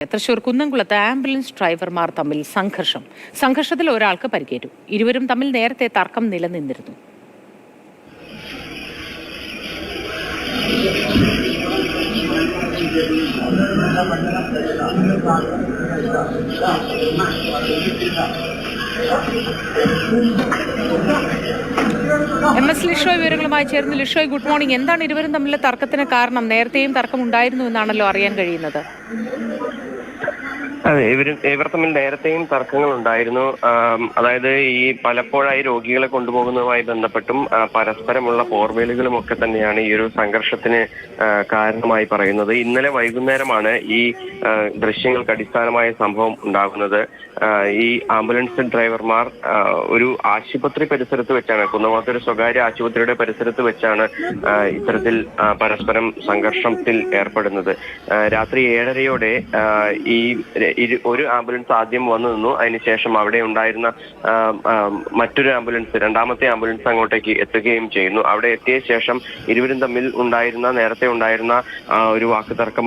തൃശൂർ കുന്നംകുളത്ത് ആംബുലൻസ് ഡ്രൈവർമാർ തമ്മിൽ സംഘർഷത്തിൽ ഒരാൾക്ക് പരിക്കേറ്റു. ഇരുവരും തമ്മിൽ നേരത്തെ തർക്കം നിലനിന്നിരുന്നു. MS ലിഷോയ് വിവരങ്ങളുമായി ചേർന്ന്. Lishoy, good morning. എന്താണ് ഇരുവരും തമ്മിലെ തർക്കത്തിന് കാരണം? നേരത്തെയും തർക്കം ഉണ്ടായിരുന്നു എന്നാണല്ലോ അറിയാൻ കഴിയുന്നത്. അതെ, ഇവർ തമ്മിൽ നേരത്തെയും തർക്കങ്ങൾ ഉണ്ടായിരുന്നു. അതായത് ഈ പലപ്പോഴായി രോഗികളെ കൊണ്ടുപോകുന്നതുമായി ബന്ധപ്പെട്ടും പരസ്പരമുള്ള പോർവേലുകളും ഒക്കെ തന്നെയാണ് ഈ ഒരു സംഘർഷത്തിന് കാരണമായി പറയുന്നത്. ഇന്നലെ വൈകുന്നേരമാണ് ഈ ദൃശ്യങ്ങൾക്ക് അടിസ്ഥാനമായ സംഭവം ഉണ്ടാകുന്നത്. ഈ ആംബുലൻസ് ഡ്രൈവർമാർ ഒരു ആശുപത്രി പരിസരത്ത് വെച്ചാണ്, കുന്നംകുളത്ത് ഒരു സ്വകാര്യ ആശുപത്രിയുടെ പരിസരത്ത് വെച്ചാണ് ഇത്തരത്തിൽ പരസ്പരം സംഘർഷത്തിൽ ഏർപ്പെടുന്നത്. രാത്രി 7:30-യോടെ ഒരു ആംബുലൻസ് ആദ്യം വന്നു നിന്നു. അതിനുശേഷം അവിടെ ഉണ്ടായിരുന്ന മറ്റൊരു ആംബുലൻസ്, രണ്ടാമത്തെ ആംബുലൻസ് അങ്ങോട്ടേക്ക് എത്തുകയും ചെയ്യുന്നു. അവിടെ എത്തിയ ശേഷം ഇരുവരും തമ്മിൽ നേരത്തെ ഉണ്ടായിരുന്ന ഒരു വാക്കുതർക്കം,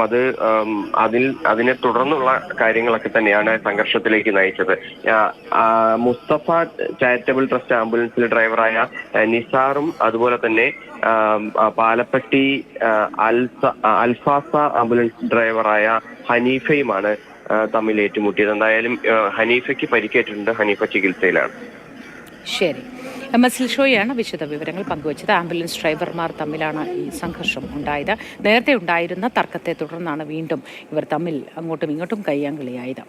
അതിനെ തുടർന്നുള്ള കാര്യങ്ങളൊക്കെ തന്നെയാണ് സംഘർഷത്തിലേക്ക് നയിച്ചത്. മുസ്തഫ ചാരിറ്റബിൾ ട്രസ്റ്റ് ആംബുലൻസിലെ ഡ്രൈവറായ നിസാറും അതുപോലെ തന്നെ പാലപ്പെട്ടി അൽഫാസ ആംബുലൻസ് ഡ്രൈവറായ ഹനീഫയുമാണ് തമ്മിൽ ഏറ്റുമുട്ടിയത്. എന്തായാലും ഹനീഫയ്ക്ക് പരിക്കേറ്റിട്ടുണ്ട്. ഹനീഫ ചികിത്സയിലാണ്. ശരി, MS ലിഷോയാണ് വിശദ വിവരങ്ങൾ പങ്കുവച്ചത്. ആംബുലൻസ് ഡ്രൈവർമാർ തമ്മിലാണ് ഈ സംഘർഷം ഉണ്ടായത്. നേരത്തെ ഉണ്ടായിരുന്ന തർക്കത്തെ തുടർന്നാണ് വീണ്ടും ഇവർ തമ്മിൽ അങ്ങോട്ടും ഇങ്ങോട്ടും കയ്യാങ്കളിയായത്.